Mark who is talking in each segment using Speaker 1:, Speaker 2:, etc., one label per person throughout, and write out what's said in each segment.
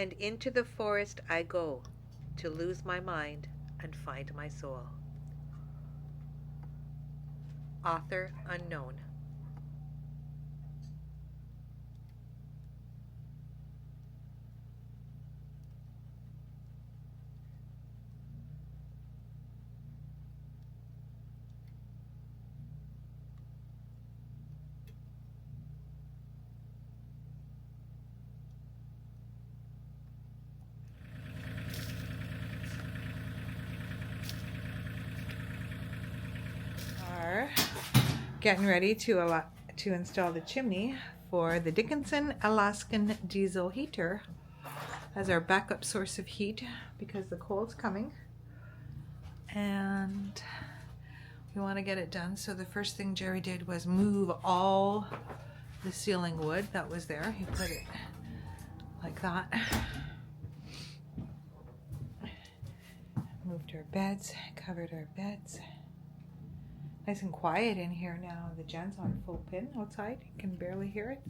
Speaker 1: And into the forest I go to lose my mind and find my soul. Author unknown. Are getting ready to install the chimney for the Dickinson Alaska Diesel Heater as our backup source of heat because the cold's coming and we want to get it done. So the first thing Jerry did was move all the ceiling wood that was there. He put it like that. Moved our beds, covered our beds. Nice and quiet in here now. The gen's on full pin outside. You can barely hear it.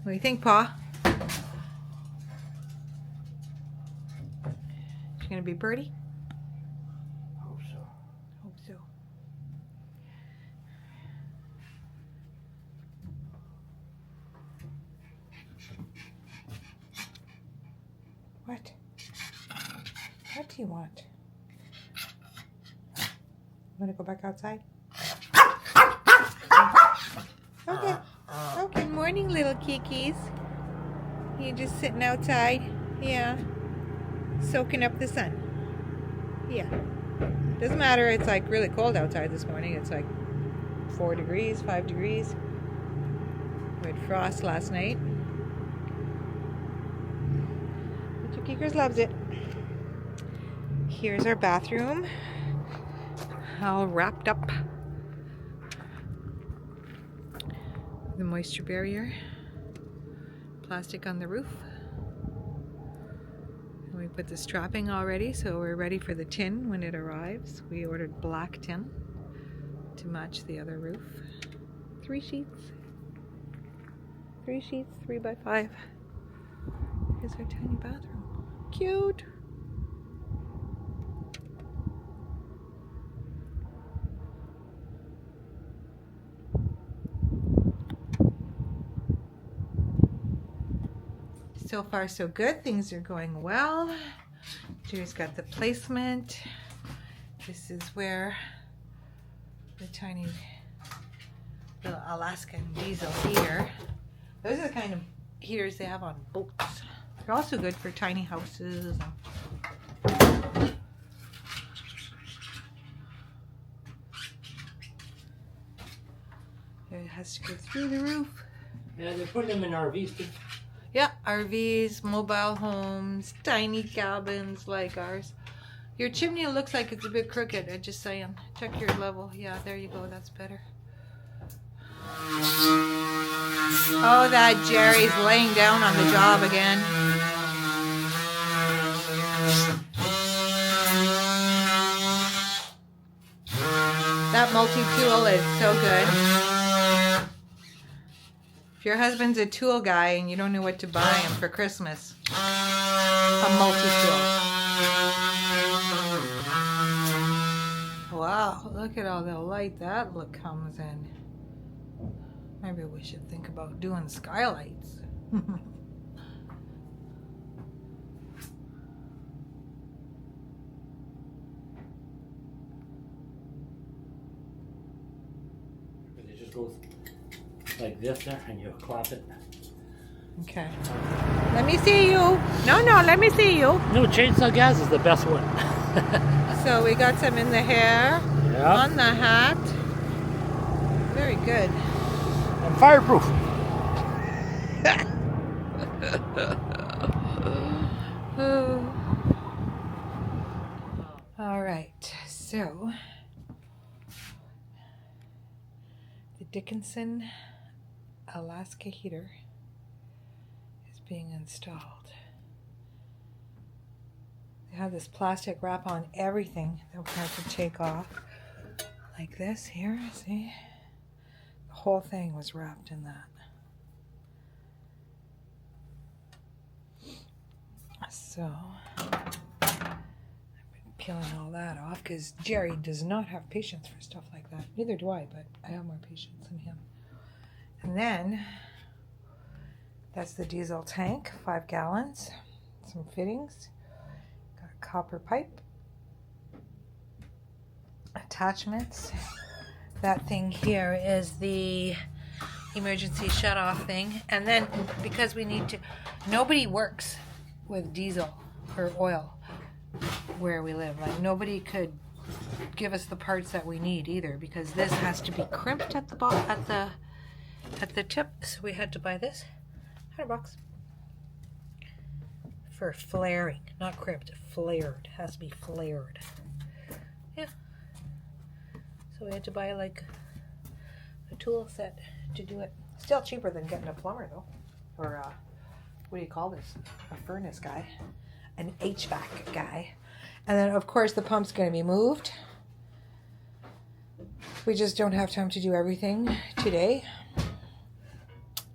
Speaker 1: What do you think, Pa? She gonna be birdie?
Speaker 2: Hope so.
Speaker 1: Hope so. What? What do you want? Want to go back outside? Okay. Oh, good morning, little kikis. You just sitting outside? Yeah. Soaking up the sun. Yeah. Doesn't matter. It's like really cold outside this morning. It's like 4 degrees, 5 degrees. We had frost last night. Geekers loves it. Here's our bathroom, all wrapped up. The moisture barrier, plastic on the roof. And we put the strapping already, so we're ready for the tin when it arrives. We ordered black tin to match the other roof. 3 sheets. 3 sheets, 3 by 5. Here's our tiny bathroom. Cute. So far so good. Things are going well. Jerry's got the placement. This is where the tiny little Alaska Diesel Heater. Those are the kind of heaters they have on boats. They're also good for tiny houses. It has to go through the roof.
Speaker 2: Yeah, they're putting them in RVs too.
Speaker 1: Yeah, RVs, mobile homes, tiny cabins like ours. Your chimney looks like it's a bit crooked. I'm just saying. Check your level. Yeah, there you go. That's better. Oh, that Jerry's laying down on the job again. That multi-tool is so good. If your husband's a tool guy and you don't know what to buy him for Christmas, a multi-tool. Wow, look at all the light that look comes in. Maybe we should think about doing skylights.
Speaker 2: It just goes like this there, and you clap it.
Speaker 1: Okay. Let me see you. No, let me see you.
Speaker 2: No, chainsaw gas is the best one.
Speaker 1: So we got some in the hair, on the hat. Very good.
Speaker 2: And fireproof.
Speaker 1: All right, so the Dickinson Alaska Heater is being installed. They have this plastic wrap on everything that we have to take off. like this here, see? The whole thing was wrapped in that. So, I've been peeling all that off because Jerry does not have patience for stuff like that. Neither do I, but I have more patience than him. And then, that's the diesel tank, 5 gallons, some fittings, got a copper pipe, attachments. That thing here is the emergency shut-off thing. And then, because we need to, nobody works with diesel or oil where we live. Like, nobody could give us the parts that we need either, because this has to be crimped at the tip. So we had to buy this $100 for flaring, not crimped, flared. It has to be flared. Yeah. So we had to buy like a tool set to do it. Still cheaper than getting a plumber though, or what do you call this? A furnace guy, an HVAC guy. And then of course the pump's going to be moved. We just don't have time to do everything today.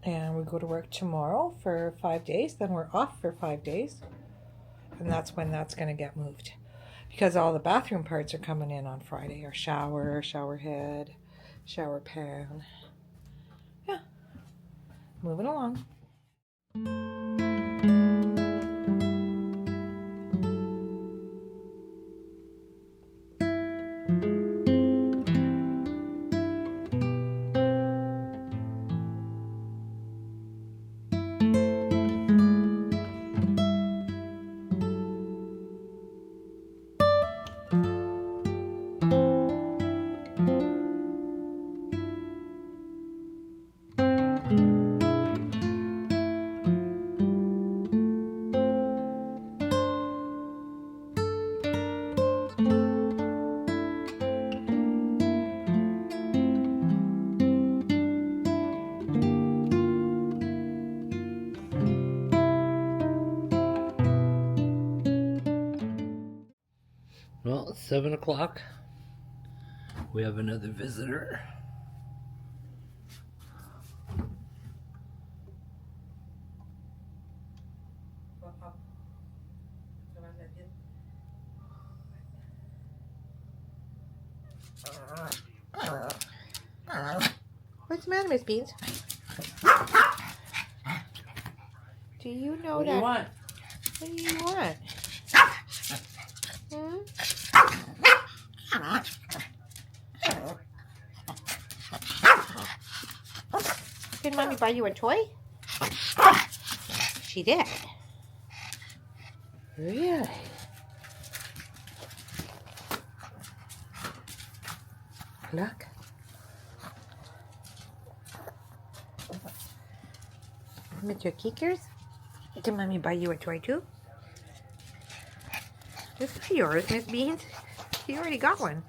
Speaker 1: And we go to work tomorrow for 5 days. Then we're off for 5 days. And that's when that's going to get moved. Because all the bathroom parts are coming in on Friday. Our shower, shower head, shower pan. Yeah. Moving along.
Speaker 2: Well, it's 7 o'clock. We have another visitor.
Speaker 1: What's the matter, Miss Beans? Do you know
Speaker 2: What do you want?
Speaker 1: What do you want? Hmm? Did Mommy buy you a toy? She did. Really? Look. Mr. Kickers? Did Mommy buy you a toy too? This is yours, Miss Beans. You already got one.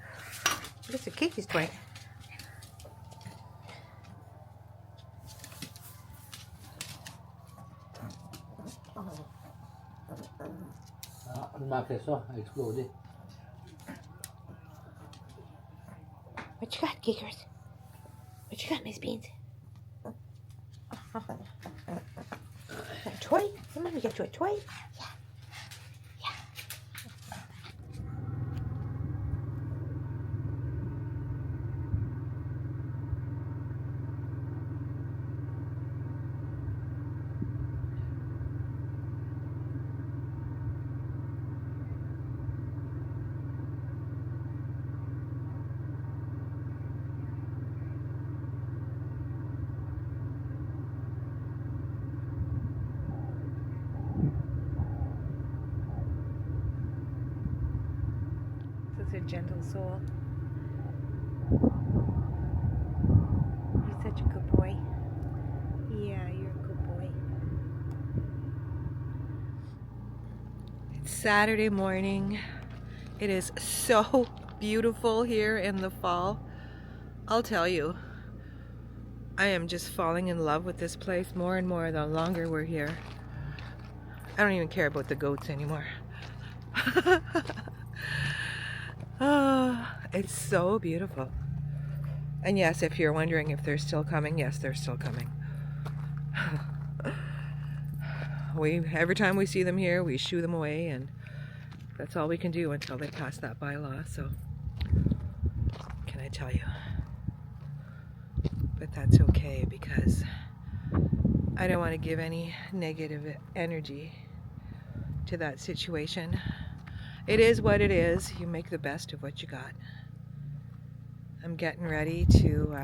Speaker 1: This is Kiki's toy.
Speaker 2: Ma questo exploded.
Speaker 1: What you got, Kickers? What you got, Miss Beans? A toy? Did Mommy get you a toy? Yeah. A gentle soul. You're such a good boy. Yeah, you're a good boy. It's Saturday morning. It is so beautiful here in the fall. I'll tell you, I am just falling in love with this place more and more the longer we're here. I don't even care about the goats anymore. Oh, it's so beautiful. And yes, if you're wondering if they're still coming, yes, they're still coming. Every time we see them here, we shoo them away, and that's all we can do until they pass that bylaw. So, can I tell you? But that's okay, because I don't want to give any negative energy to that situation. It is what it is. You make the best of what you got. I'm getting ready to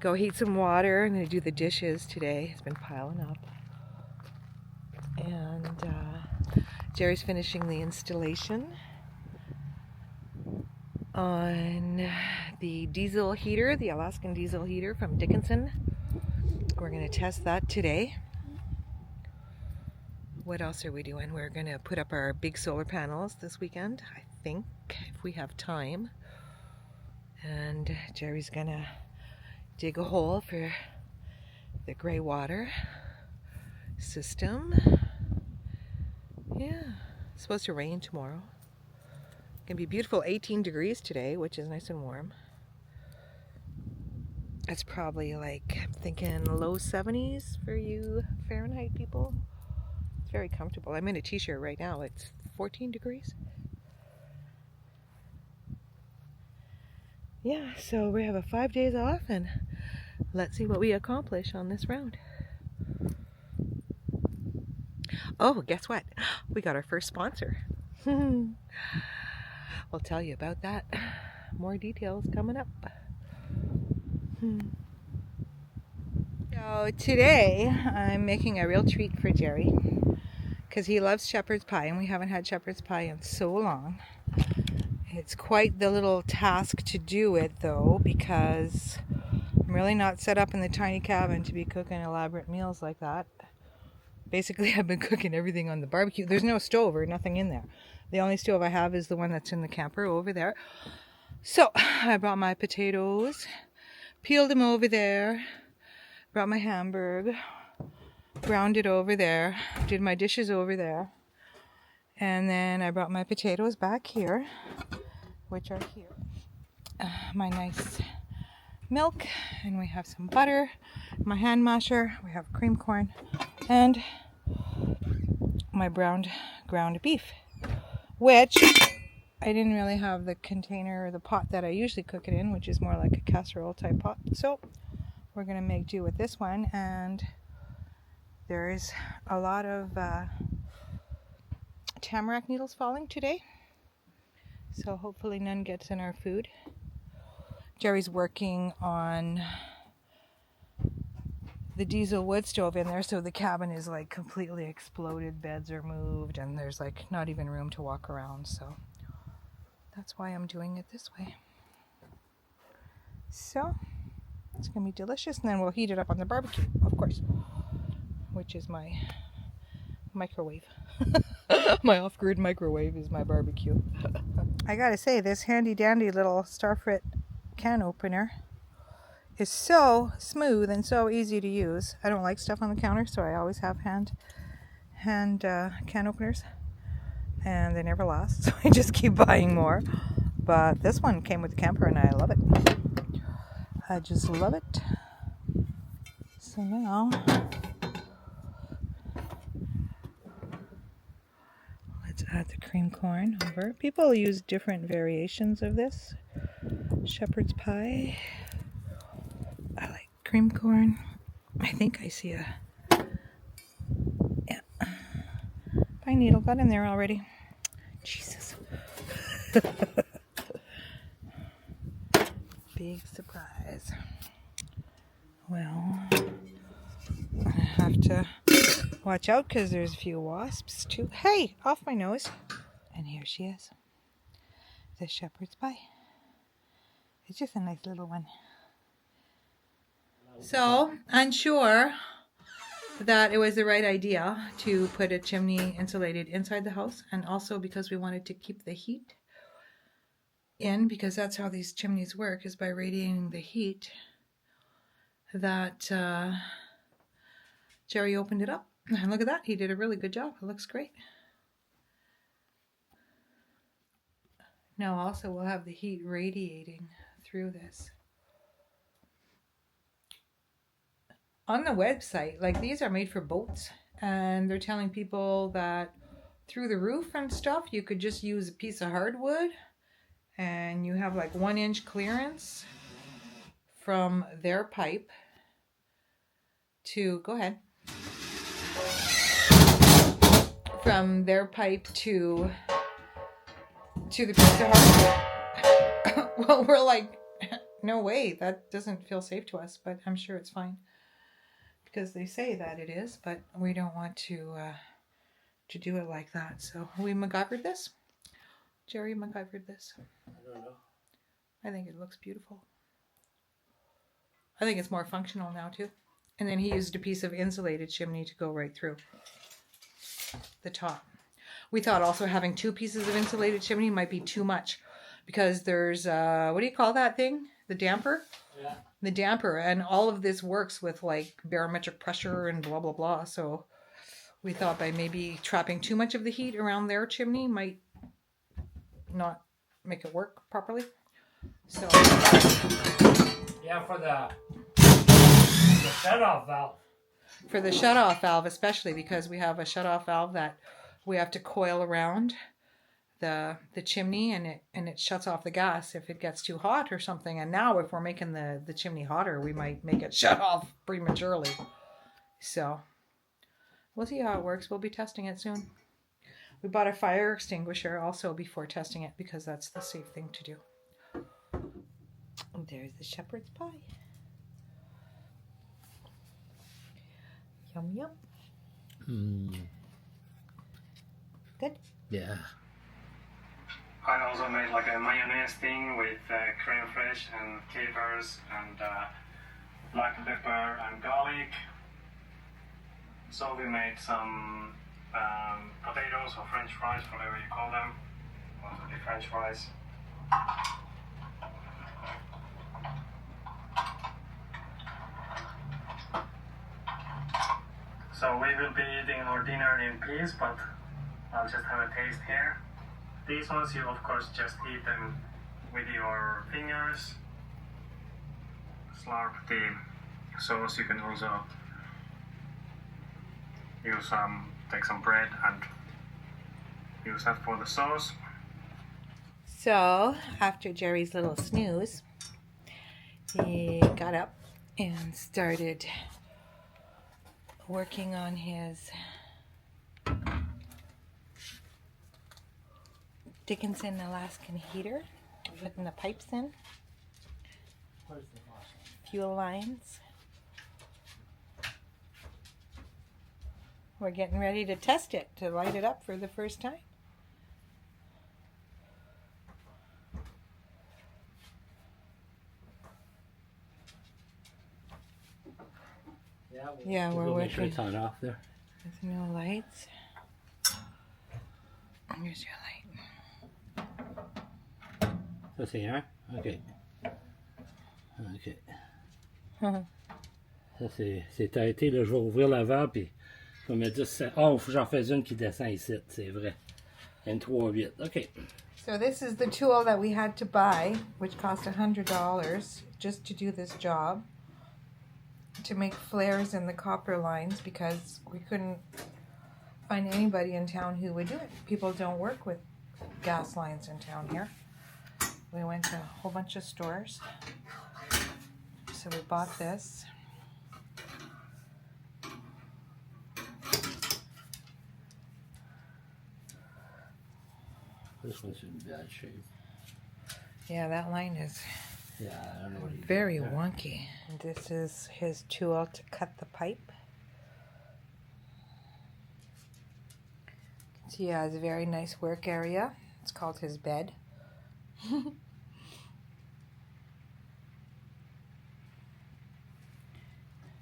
Speaker 1: go heat some water. I'm going to do the dishes today. It's been piling up. And Jerry's finishing the installation on the diesel heater, the Alaskan Diesel Heater from Dickinson. We're going to test that today. What else are we doing? We're going to put up our big solar panels this weekend, I think, if we have time. And Jerry's going to dig a hole for the gray water system. Yeah, it's supposed to rain tomorrow. It's going to be beautiful, 18 degrees today, which is nice and warm. It's probably like, I'm thinking low 70s for you Fahrenheit people. It's very comfortable. I'm in a t-shirt right now. It's 14 degrees. Yeah, so we have a 5 days off, and let's see what we accomplish on this round. Oh, guess what? We got our first sponsor. We'll tell you about that. More details coming up. So today I'm making a real treat for Jerry because he loves shepherd's pie, and we haven't had shepherd's pie in so long. It's quite the little task to do it though, because I'm really not set up in the tiny cabin to be cooking elaborate meals like that. Basically, I've been cooking everything on the barbecue. There's no stove or nothing in there. The only stove I have is the one that's in the camper over there. So I brought my potatoes, peeled them over there, brought my Hamburg, browned it over there, did my dishes over there, and then I brought my potatoes back here, which are here. My nice milk, and we have some butter, my hand masher, we have cream corn, and my ground beef, which I didn't really have the container or the pot that I usually cook it in, which is more like a casserole type pot. So we're going to make do with this one, and there's a lot of tamarack needles falling today, so hopefully none gets in our food. Jerry's working on the diesel wood stove in there, so the cabin is like completely exploded. Beds are moved, and there's like not even room to walk around, so that's why I'm doing it this way. So it's gonna be delicious, and then we'll heat it up on the barbecue, of course, which is my microwave. My off-grid microwave is my barbecue. I gotta say, this handy dandy little Starfrit can opener is so smooth and so easy to use. I don't like stuff on the counter, so I always have hand can openers, and they never last, so I just keep buying more. But this one came with the camper, and I love it. I just love it. So now let's add the cream corn over. People use different variations of this. Shepherd's pie. I like cream corn. I think I see a pine needle got in there already. Jesus. Big surprise. Well, I have to watch out because there's a few wasps too. Hey, off my nose. And here she is. The shepherd's pie. It's just a nice little one. So, unsure that it was the right idea to put a chimney insulated inside the house, and also because we wanted to keep the heat in, because that's how these chimneys work, is by radiating the heat, that Jerry opened it up, and look at that, he did a really good job. It looks great. Now also we'll have the heat radiating through this. on the website, like these are made for boats, and they're telling people that through the roof and stuff, you could just use a piece of hardwood, and you have like 1 inch clearance from their pipe to, go ahead, from their pipe to the piece of hardwood. Well, we're like, no way, that doesn't feel safe to us, but I'm sure it's fine because they say that it is, but we don't want to do it like that. So we MacGyvered this. Jerry MacGyvered this.
Speaker 2: I don't know.
Speaker 1: I think it looks beautiful. I think it's more functional now too. And then he used a piece of insulated chimney to go right through the top. We thought also having 2 pieces of insulated chimney might be too much because there's, what do you call that thing? The damper?
Speaker 2: Yeah.
Speaker 1: The damper. And all of this works with like barometric pressure and blah, blah, blah. So we thought by maybe trapping too much of the heat around their chimney might not make it work properly. So
Speaker 2: Yeah, for the shut-off valve.
Speaker 1: For the shut-off valve especially, because we have a shut-off valve that we have to coil around the chimney, and it shuts off the gas if it gets too hot or something. And now if we're making the chimney hotter, we might make it shut off prematurely. So we'll see how it works. We'll be testing it soon. We bought a fire extinguisher also before testing it because that's the safe thing to do. And there's the shepherd's pie. Yum, yum. Good?
Speaker 2: Yeah.
Speaker 3: I also made like a mayonnaise thing with creme fraiche and capers and black pepper and garlic. So we made some potatoes or French fries, whatever you call them. Mostly French fries. So we will be eating our dinner in peace, but I'll just have a taste here. These ones you of course just eat them with your fingers. Slurp the sauce. You can also use take some bread and use that for the sauce.
Speaker 1: So, after Jerry's little snooze, he got up and started working on his Dickinson Alaska Heater, putting the pipes in,
Speaker 2: Where's the box?
Speaker 1: fuel lines. We're getting ready to test it, to light it up for the first time. Yeah, we're
Speaker 2: We'll make sure
Speaker 1: working.
Speaker 2: it's on off there.
Speaker 1: There's no lights. Here's your light.
Speaker 2: Ça c'est un. OK. OK. Ça c'est arrêté. Là, je vais ouvrir la valve puis je vais me dire si oh, faut que j'en fasse une qui descend ici. C'est vrai. Une 3-8. OK.
Speaker 1: So this is the tool that we had to buy, which cost $100 just to do this job, to make flares in the copper lines, because we couldn't find anybody in town who would do it. People don't work with gas lines in town here. We went to a whole bunch of stores. So we bought this.
Speaker 2: This one's in bad shape.
Speaker 1: Yeah, that line is
Speaker 2: Yeah, I don't know what he's
Speaker 1: very
Speaker 2: doing there.
Speaker 1: wonky. And this is his tool to cut the pipe. So he has a very nice work area. It's called his bed.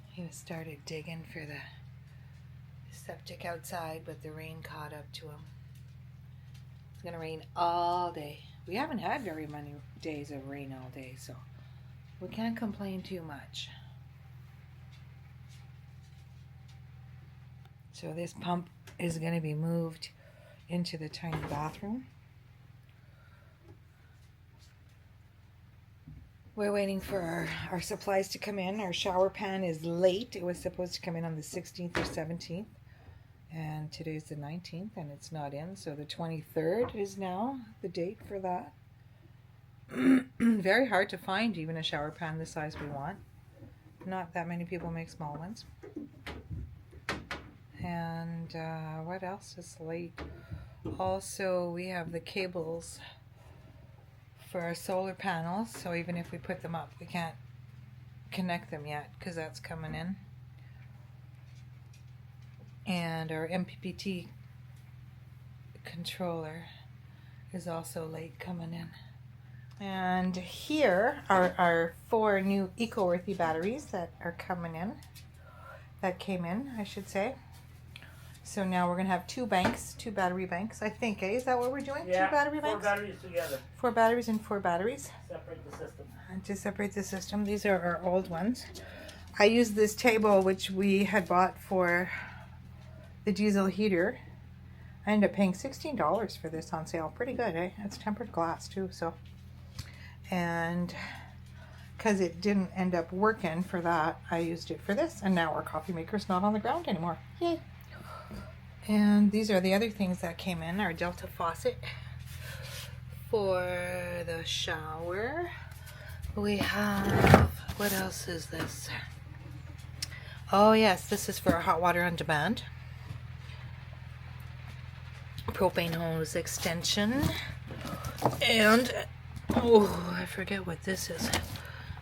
Speaker 1: He started digging for the septic outside, but the rain caught up to him. It's gonna rain all day. We haven't had very many days of rain all day, so we can't complain too much. So this pump is going to be moved into the tiny bathroom. We're waiting for our supplies to come in. Our shower pan is late. It was supposed to come in on the 16th or 17th. And today's the 19th and it's not in. So the 23rd is now the date for that. Very hard to find even a shower pan the size we want. Not that many people make small ones. And what else is late? Also, we have the cables for our solar panels, so even if we put them up, we can't connect them yet because that's coming in. And our MPPT controller is also late coming in. And here are our 4 new eco-worthy batteries that are coming in. That came in, I should say. So now we're going to have 2 banks, 2 battery banks, I think, eh? Is that what we're doing?
Speaker 2: Yeah,
Speaker 1: 2 battery banks?
Speaker 2: 4 batteries together.
Speaker 1: 4 batteries and 4 batteries.
Speaker 2: Separate the system.
Speaker 1: And to separate the system, these are our old ones. I used this table, which we had bought for the diesel heater. I ended up paying $16 for this on sale. Pretty good, eh? It's tempered glass, too, so. And because it didn't end up working for that, I used it for this. And now our coffee maker's not on the ground anymore. Yay! And these are the other things that came in. Our Delta faucet for the shower. We have, what else is this? Oh yes, this is for our hot water on demand. Propane hose extension. And, oh, I forget what this is.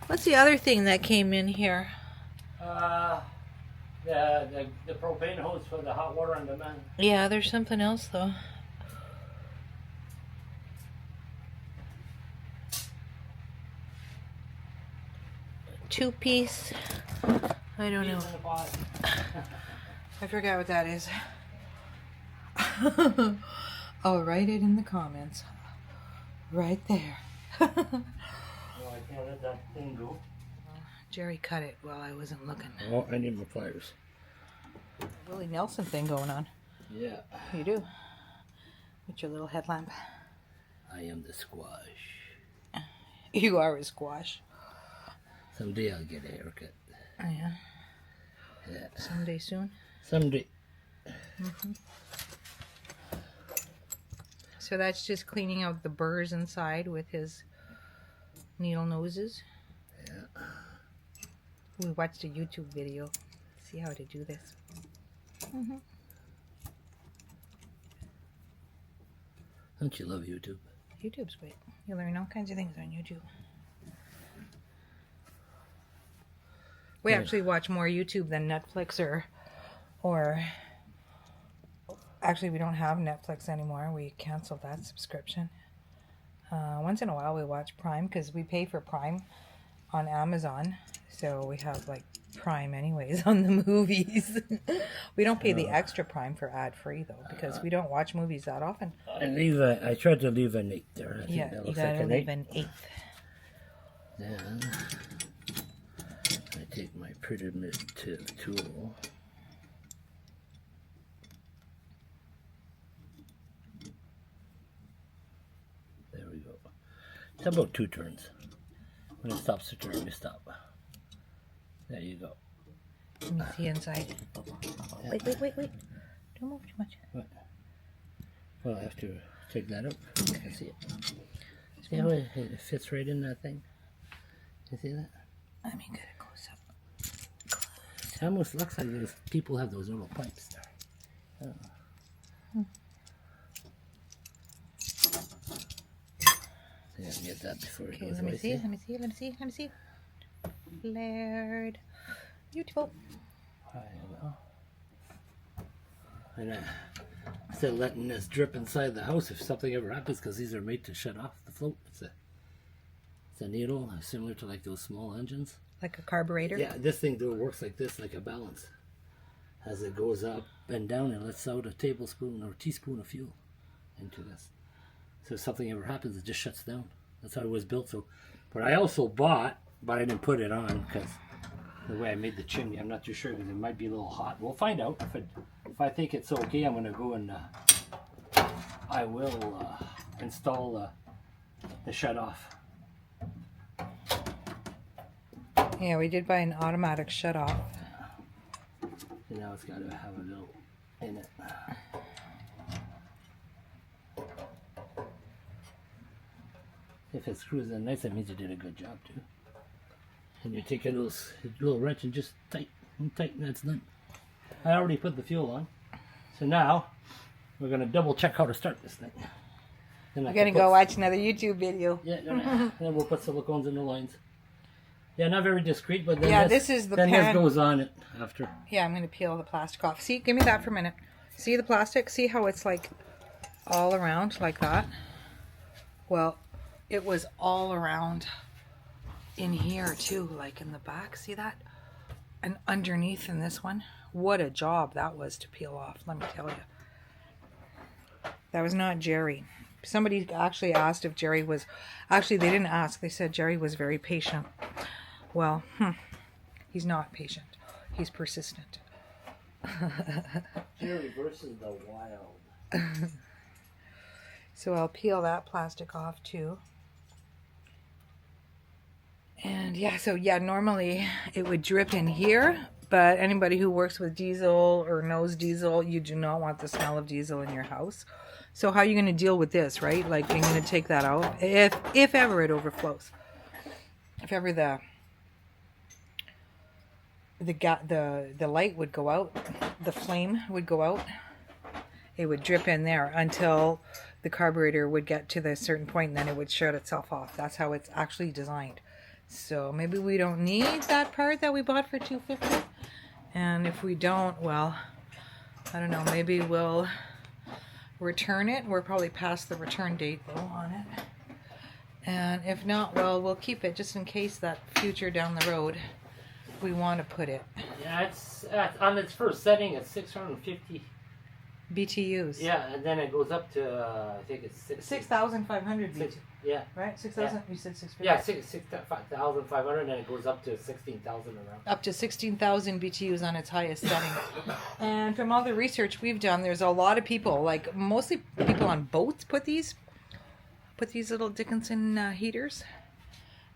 Speaker 1: What's the other thing that came in here?
Speaker 2: The propane hose for the hot water on demand.
Speaker 1: Yeah, there's something else though. Two-piece. I don't know. I forgot what that is. I'll write it in the comments. Right there.
Speaker 2: No, I can't let that thing go.
Speaker 1: Jerry cut it while I wasn't looking.
Speaker 2: Oh, I need my pliers.
Speaker 1: Willie Nelson thing going on.
Speaker 2: Yeah.
Speaker 1: You do. With your little headlamp.
Speaker 2: I am the squash.
Speaker 1: You are a squash.
Speaker 2: Someday I'll get a haircut.
Speaker 1: Oh, yeah.
Speaker 2: Yeah.
Speaker 1: Someday soon.
Speaker 2: Someday.
Speaker 1: So that's just cleaning out the burrs inside with his needle noses.
Speaker 2: Yeah.
Speaker 1: We watched a YouTube video. See how to do this.
Speaker 2: Don't you love YouTube?
Speaker 1: YouTube's great. You learn all kinds of things on YouTube. We actually watch more YouTube than Netflix or actually we don't have Netflix anymore. We canceled that subscription. Once in a while we watch Prime because we pay for Prime on Amazon. So we have like Prime anyways on the movies. We don't pay the extra Prime for ad-free though because we don't watch movies that often.
Speaker 2: I tried to leave an 8 there. I think
Speaker 1: Yeah,
Speaker 2: that
Speaker 1: you
Speaker 2: looks
Speaker 1: gotta
Speaker 2: like an
Speaker 1: leave
Speaker 2: 8.
Speaker 1: an 8th.
Speaker 2: Then I take my primitive tool. There we go. It's about 2 turns. When it stops to turn, we stop. There you go.
Speaker 1: Let me see inside. Wait. Don't move too much.
Speaker 2: What? Well, I have to take that up. I can see it. See how it fits right in that thing? You see that?
Speaker 1: Let me get it close up.
Speaker 2: It almost looks like those people have those little pipes there. Oh. See, I can get that before it
Speaker 1: Okay,
Speaker 2: goes
Speaker 1: let me
Speaker 2: away.
Speaker 1: see. Flared. Beautiful.
Speaker 2: There you go. And instead of letting this drip inside the house, if something ever happens, because these are made to shut off the float. It's a needle, similar to like those small engines.
Speaker 1: Like a carburetor?
Speaker 2: Yeah, this thing though works like this, like a balance. As it goes up and down, it lets out a tablespoon or teaspoon of fuel into this. So if something ever happens, it just shuts down. That's how it was built. So, but I also bought, but I didn't put it on because the way I made the chimney, I'm not too sure because it might be a little hot. We'll find out. If I think it's okay, I'm going to go and I will install the shut off.
Speaker 1: Yeah, we did buy an automatic shut off.
Speaker 2: And now it's got to have a little in it. If it screws in nice, that means you did a good job too. And you take a little wrench and just tighten, that's done. I already put the fuel on. So now, we're going to double check how to start this thing. Then
Speaker 1: We're going to go watch another YouTube video.
Speaker 2: Yeah, and then we'll put silicones in the lines. Yeah, not very discreet, but then
Speaker 1: Yeah, this is the pan.
Speaker 2: this goes on it after.
Speaker 1: Yeah, I'm going to peel the plastic off. See, give me that for a minute. See the plastic? See how it's like all around like that? Well, it was all around in here too, like in the back. See that? And underneath in this one. What a job that was to peel off, let me tell you. That was not Jerry. Somebody actually asked if Jerry was... Actually, they didn't ask. They said Jerry was very patient. Well, he's not patient. He's persistent.
Speaker 2: Jerry versus the wild.
Speaker 1: So I'll peel that plastic off too. And yeah, so yeah, normally it would drip in here, but anybody who works with diesel or knows diesel, you do not want the smell of diesel in your house. So how are you going to deal with this, right? Like, you're going to take that out if ever it overflows. If ever the light would go out, the flame would go out, it would drip in there until the carburetor would get to the certain point, and then it would shut itself off. That's how it's actually designed. So maybe we don't need that part that we bought for $250. And if we don't, well, I don't know, maybe we'll return it. We're probably past the return date though on it. And if not, well, we'll keep it just in case that future down the road we want to put it.
Speaker 2: Yeah, it's on its first setting it's 650
Speaker 1: BTUs.
Speaker 2: Yeah, and then it goes up to I think it's
Speaker 1: 6,500 BTUs.
Speaker 2: Yeah.
Speaker 1: Right? 6,000? Yeah. You said 650?
Speaker 2: Yeah, 6,500, and then it goes up to 16,000 around.
Speaker 1: Up to 16,000 BTUs on its highest setting. And from all the research we've done, there's a lot of people, like mostly people on boats, put these little Dickinson heaters.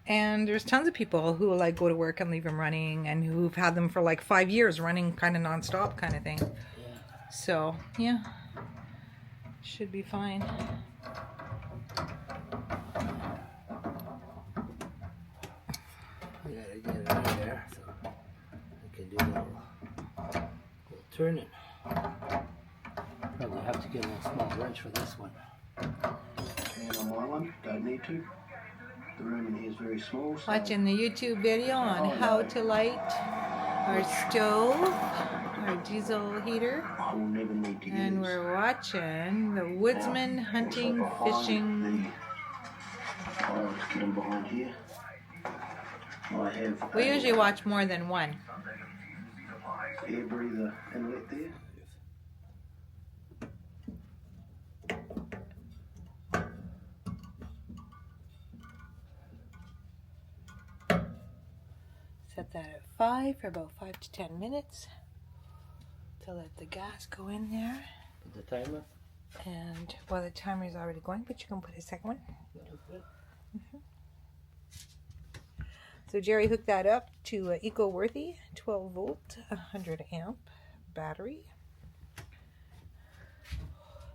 Speaker 1: And there's tons of people who like go to work and leave them running, and who've had them for like 5 years running kind of nonstop kind of thing. Yeah. So, yeah. Should be fine.
Speaker 2: Gotta get it right there so I can do a little turning. Probably have to get a little small wrench for this one.
Speaker 4: And on my one, don't need to. The room in here is very small. So
Speaker 1: Watching the YouTube video on how to light our stove, our diesel heater.
Speaker 4: I will never need to use.
Speaker 1: And we're watching the woodsman hunting, fishing.
Speaker 4: Let's get them behind here. I have
Speaker 1: We usually watch more than one.
Speaker 4: air breather inlet there.
Speaker 1: Set that at 5 for about 5 to 10 minutes to let the gas go in there.
Speaker 2: Put the timer.
Speaker 1: And well, the timer is already going, but you can put a second one. So Jerry hooked that up to an eco-worthy 12 volt, 100 amp battery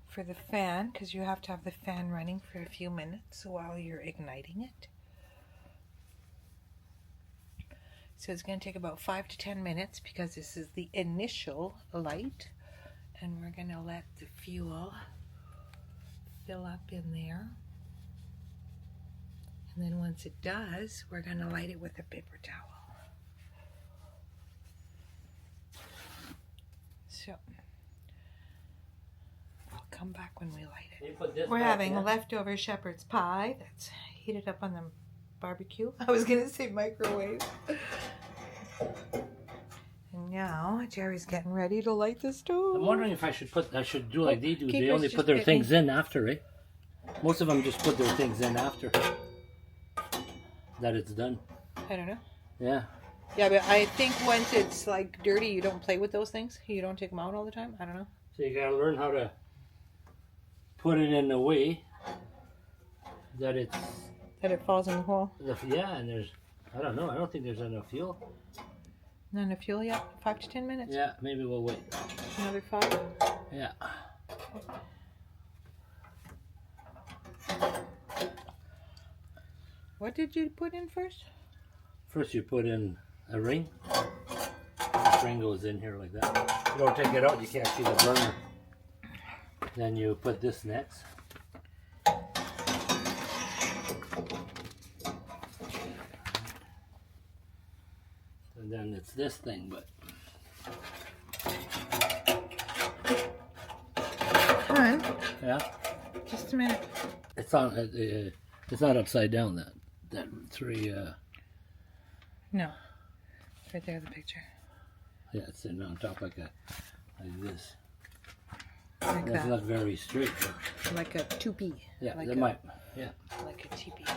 Speaker 1: for the fan, because you have to have the fan running for a few minutes while you're igniting it. So it's going to take about 5 to 10 minutes because this is the initial light, and we're going to let the fuel fill up in there. And then once it does, we're going to light it with a paper towel. So I'll come back when we light it. We're having leftover shepherd's pie that's heated up on the barbecue. I was going to say microwave. And now Jerry's getting ready to light the stove.
Speaker 2: I'm wondering if I should do like they do. They
Speaker 1: Keeper's
Speaker 2: only
Speaker 1: just
Speaker 2: put their
Speaker 1: getting-
Speaker 2: things in after, right? Most of them just put their things in after that it's done.
Speaker 1: I don't know.
Speaker 2: Yeah.
Speaker 1: Yeah, but I think once it's like dirty, you don't play with those things. You don't take them out all the time. I don't know.
Speaker 2: So you gotta learn how to put it in a way that it's
Speaker 1: That it falls in the hole.
Speaker 2: yeah, and there's I don't know. I don't think there's enough fuel.
Speaker 1: Not enough fuel yet? 5 to 10 minutes?
Speaker 2: Yeah, maybe we'll wait.
Speaker 1: Another 5?
Speaker 2: Yeah.
Speaker 1: What did you put in first?
Speaker 2: First you put in a ring. This ring goes in here like that. You don't take it out, you can't see the burner. Then you put this next. And then it's this thing, but
Speaker 1: Come on,
Speaker 2: yeah,
Speaker 1: just a minute.
Speaker 2: it's on. It's not upside down. That 3.
Speaker 1: No. It's right there, the picture.
Speaker 2: Yeah, it's sitting on top like this.
Speaker 1: Like
Speaker 2: That's
Speaker 1: that.
Speaker 2: not very straight. But
Speaker 1: Like a 2P.
Speaker 2: yeah,
Speaker 1: like
Speaker 2: that
Speaker 1: a,
Speaker 2: might. Yeah.
Speaker 1: Like a TP.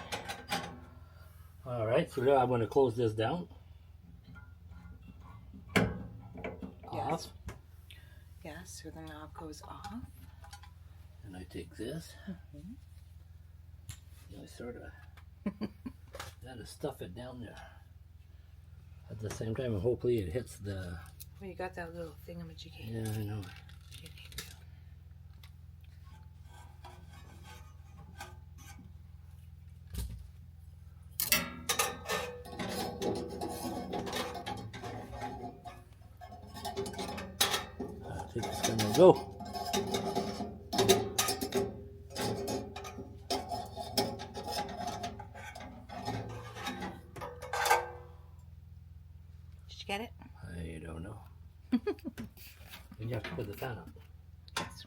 Speaker 2: All right. So now I'm going to close this down. Off.
Speaker 1: Yeah, so the knob goes off.
Speaker 2: And I take this. And I sort of gotta stuff it down there. At the same time, hopefully it hits the.
Speaker 1: Well, you got that little thingamajiggy.
Speaker 2: Yeah, I know.
Speaker 1: You need to.
Speaker 2: I think it's gonna go.
Speaker 1: Did you get it?
Speaker 2: I don't know. And you have to put the fan on.
Speaker 1: Yes.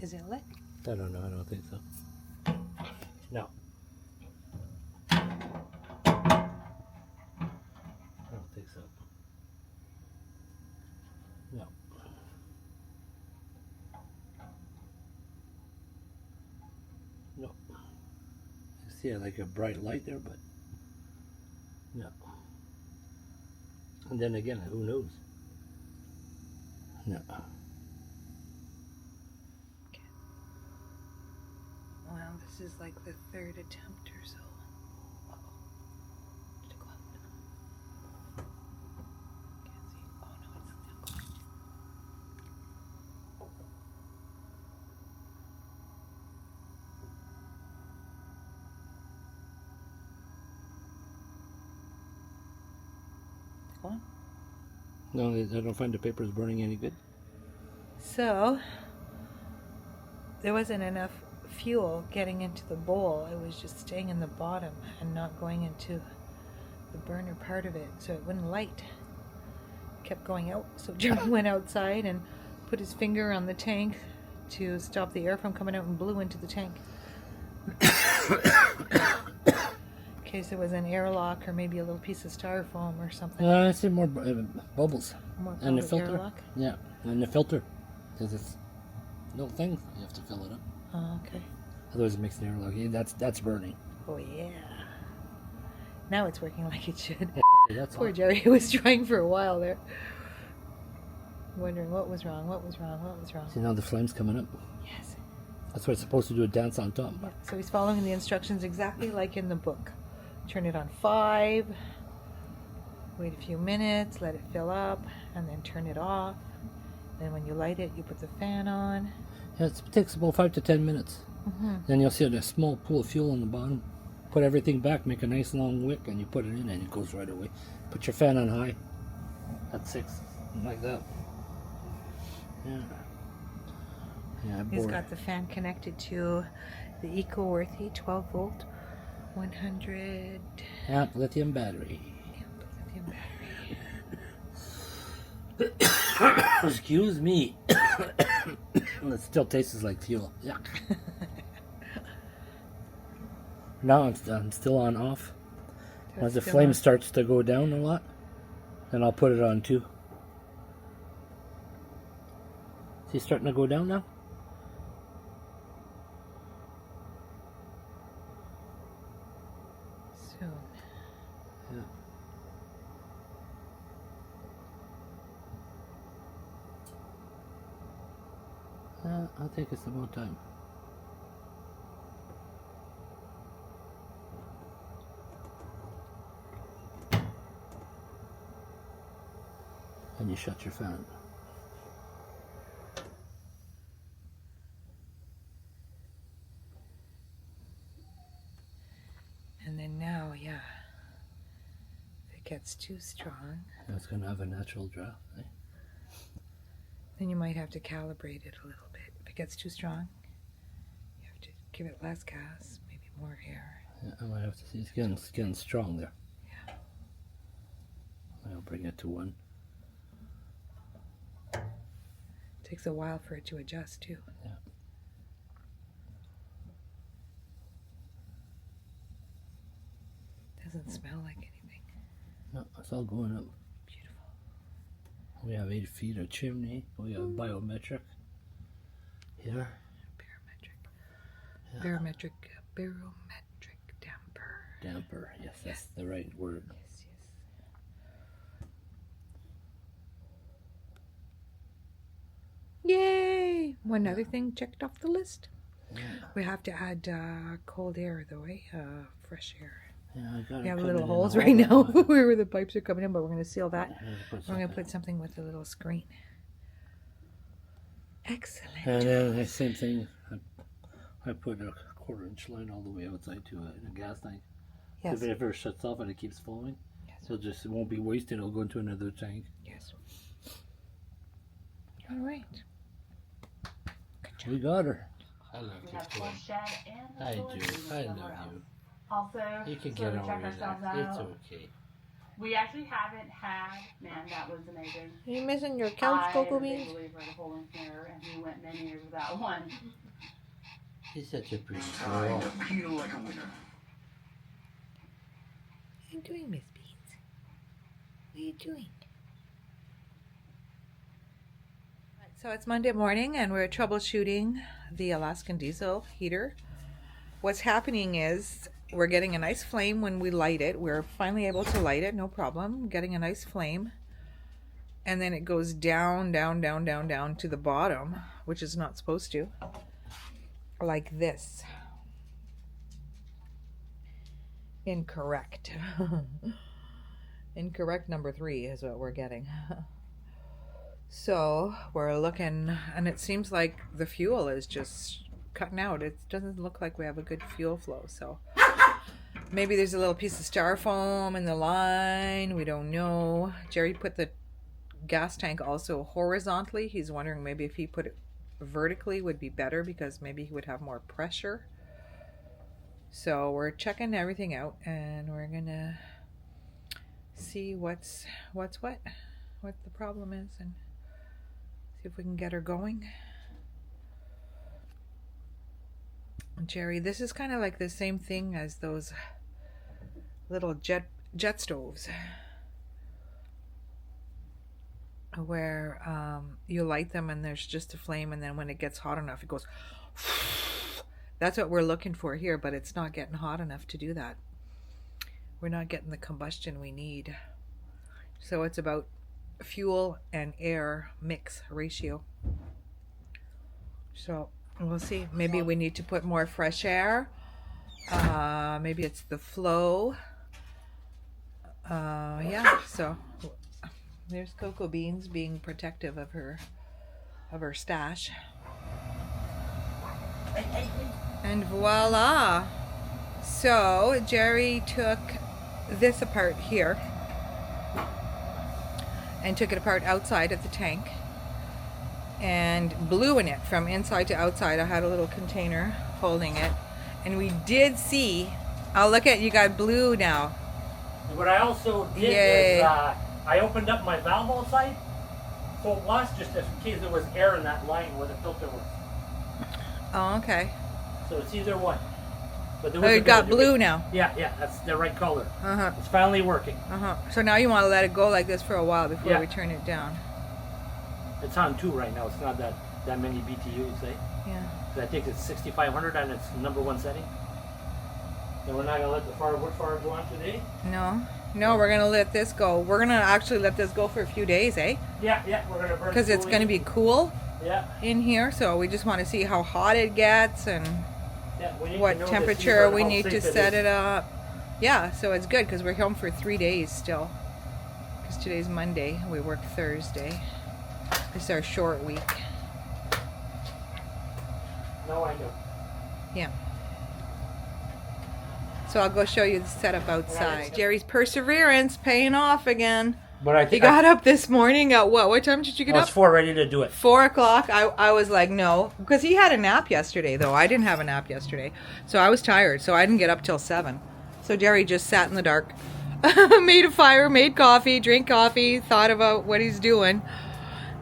Speaker 1: Is it lit?
Speaker 2: I don't know. I don't think so. No. I don't think so. No. No. You see like a bright light there, but no. And then again, who knows? No.
Speaker 1: Well, this is like the 3rd attempt or so. Uh-oh. Did it go out? Can't see. Oh no, it's still going. Is it going?
Speaker 2: No, I don't find the papers burning any good.
Speaker 1: So, there wasn't enough fuel getting into the bowl. It was just staying in the bottom and not going into the burner part of it, so it wouldn't light. It kept going out. So Jeremy went outside and put his finger on the tank to stop the air from coming out and blew into the tank. In case there was an airlock or maybe a little piece of styrofoam or something.
Speaker 2: I see more bubbles.
Speaker 1: More
Speaker 2: And the
Speaker 1: probably
Speaker 2: filter.
Speaker 1: airlock.
Speaker 2: Yeah, and the filter. Because it's no thing. You have to fill it up.
Speaker 1: Oh, okay.
Speaker 2: Otherwise it makes the airlock. Yeah, that's burning.
Speaker 1: Oh yeah. Now it's working like it should.
Speaker 2: That's
Speaker 1: Poor
Speaker 2: hot.
Speaker 1: Jerry was trying for a while there. Wondering what was wrong, what was wrong, what was wrong.
Speaker 2: See now the flame's coming up.
Speaker 1: Yes.
Speaker 2: That's what it's supposed to do, a dance on top.
Speaker 1: Yeah. So he's following the instructions exactly like in the book. Turn it on 5, wait a few minutes, let it fill up, and then turn it off. Then when you light it, you put the fan on.
Speaker 2: Yeah, it takes about 5 to 10 minutes. Then you'll see a small pool of fuel on the bottom. Put everything back, make a nice long wick, and you put it in, and it goes right away. Put your fan on high. At 6, like that. Yeah. Yeah,
Speaker 1: He's
Speaker 2: bored.
Speaker 1: got the fan connected to the Eco-Worthy 12 volt 100
Speaker 2: Yeah, lithium battery.
Speaker 1: lithium battery.
Speaker 2: Excuse me. It still tastes like fuel. Yuck. Now I'm still on off. As the
Speaker 1: Still
Speaker 2: flame
Speaker 1: on.
Speaker 2: starts to go down a lot, then I'll put it on 2. See, starting to go down now?
Speaker 1: Soon.
Speaker 2: Yeah. I'll take us about time. And you shut your fan.
Speaker 1: And then now, yeah, if it gets too strong,
Speaker 2: And it's going to have a natural draft. Eh?
Speaker 1: then you might have to calibrate it a little bit. If it gets too strong, you have to give it less gas, maybe more air.
Speaker 2: Yeah, I might have to see. It's getting strong there.
Speaker 1: Yeah.
Speaker 2: I'll bring it to 1.
Speaker 1: Takes a while for it to adjust too.
Speaker 2: Yeah.
Speaker 1: Doesn't smell like anything.
Speaker 2: No, it's all going up.
Speaker 1: Beautiful.
Speaker 2: We have 8 feet of chimney. We have biometric here.
Speaker 1: Barometric. Barometric. Barometric damper.
Speaker 2: Damper. Yes, that's the right word.
Speaker 1: Yes, yes. Yay! One other thing checked off the list.
Speaker 2: Yeah.
Speaker 1: We have to add cold air though, eh? Fresh air.
Speaker 2: Yeah, I got
Speaker 1: We have
Speaker 2: it
Speaker 1: little
Speaker 2: coming in
Speaker 1: holes
Speaker 2: all
Speaker 1: right now
Speaker 2: that.
Speaker 1: where the pipes are coming in, but we're going to seal that.
Speaker 2: Yeah, put
Speaker 1: We're going to
Speaker 2: something.
Speaker 1: put something with a little screen. Excellent.
Speaker 2: And then the same thing. I put a 1/4-inch line all the way outside to a gas tank.
Speaker 1: Yes.
Speaker 2: If it ever shuts off and it keeps flowing,
Speaker 1: Yes.
Speaker 2: so it won't be wasted. It'll go into another tank.
Speaker 1: Yes. All right.
Speaker 2: We got her. I love
Speaker 5: We
Speaker 2: this
Speaker 5: have
Speaker 2: toy.
Speaker 5: full shed and a
Speaker 2: I
Speaker 5: storage
Speaker 2: do.
Speaker 5: unit
Speaker 2: I
Speaker 5: somewhere
Speaker 2: love
Speaker 5: else.
Speaker 2: you.
Speaker 5: Also,
Speaker 2: You can
Speaker 5: so
Speaker 2: get
Speaker 5: to
Speaker 2: over
Speaker 5: check
Speaker 2: that.
Speaker 5: ourselves
Speaker 2: It's
Speaker 5: out,
Speaker 2: okay.
Speaker 5: we actually haven't had, man, that was amazing.
Speaker 1: Are you missing your couch, Cocoa
Speaker 5: I'm a
Speaker 1: Beans?
Speaker 5: big believer in a hole in here, and we went many years without one.
Speaker 2: She's such a pretty
Speaker 4: Time
Speaker 2: girl.
Speaker 4: to feel like a winner.
Speaker 1: What are you doing, Miss Beans? What are you doing? So it's Monday morning and we're troubleshooting the Alaskan Diesel Heater. What's happening is we're getting a nice flame when we light it. We're finally able to light it, no problem. Getting a nice flame. And then it goes down, down, down, down, down to the bottom, which is not supposed to. Like this. Incorrect. Incorrect number 3 is what we're getting. So we're looking, and it seems like the fuel is just cutting out. It doesn't look like we have a good fuel flow. So maybe there's a little piece of styrofoam in the line. We don't know. Jerry put the gas tank also horizontally. He's wondering maybe if he put it vertically would be better because maybe he would have more pressure. So we're checking everything out and we're gonna see what the problem is, and see if we can get her going. Jerry, this is kind of like the same thing as those little jet stoves where you light them and there's just a flame, and then when it gets hot enough it goes. That's what we're looking for here, but it's not getting hot enough to do that. We're not getting the combustion we need. So it's about fuel and air mix ratio. So we'll see. Maybe we need to put more fresh air. Maybe it's the flow. Yeah, so there's Cocoa Beans being protective of her stash. And voila! So Jerry took this apart here and took it apart outside at the tank and blew in it from inside to outside. I had a little container holding it, and we did see, oh look at, you got blue now.
Speaker 6: What I also did
Speaker 1: Yay.
Speaker 6: is I opened up my valve outside, so it was just in case there was air in that line where the filter was.
Speaker 1: Oh, okay.
Speaker 6: So it's either one. But there
Speaker 1: Oh,
Speaker 6: was
Speaker 1: it
Speaker 6: a
Speaker 1: got
Speaker 6: bit of
Speaker 1: blue
Speaker 6: difference.
Speaker 1: now.
Speaker 6: Yeah, that's the right color.
Speaker 1: Uh-huh.
Speaker 6: It's finally working.
Speaker 1: So now you want to let it go like this for a while before
Speaker 6: Yeah.
Speaker 1: we turn it down.
Speaker 6: It's on 2 right now. It's not that many BTUs, eh?
Speaker 1: Yeah.
Speaker 6: So I think it's 6,500 on its #1 setting. And we're not gonna let the wood fire go on today.
Speaker 1: No, we're gonna let this go. We're gonna actually let this go for a few days, eh?
Speaker 6: Yeah, we're gonna burn.
Speaker 1: Because it's gonna be cool.
Speaker 6: Yeah.
Speaker 1: in here, so we just want to see how hot it gets and
Speaker 6: Yeah, we need to
Speaker 1: what
Speaker 6: know this
Speaker 1: temperature
Speaker 6: heater,
Speaker 1: we
Speaker 6: how
Speaker 1: need to
Speaker 6: safe
Speaker 1: set
Speaker 6: is.
Speaker 1: it up. Yeah, so it's good because we're home for 3 days still. Because today's Monday, we work Thursday. This is our short week.
Speaker 6: No, I know.
Speaker 1: Yeah. So I'll go show you the setup outside. Jerry's perseverance paying off again.
Speaker 6: But I
Speaker 1: He
Speaker 6: think
Speaker 1: got up this morning at what? What time did you get
Speaker 6: I
Speaker 1: up?
Speaker 6: was 4 ready to do it.
Speaker 1: 4 o'clock. I was like, no. Because he had a nap yesterday, though. I didn't have a nap yesterday. So I was tired. So I didn't get up till 7. So Jerry just sat in the dark. Made a fire, made coffee, drank coffee, thought about what he's doing.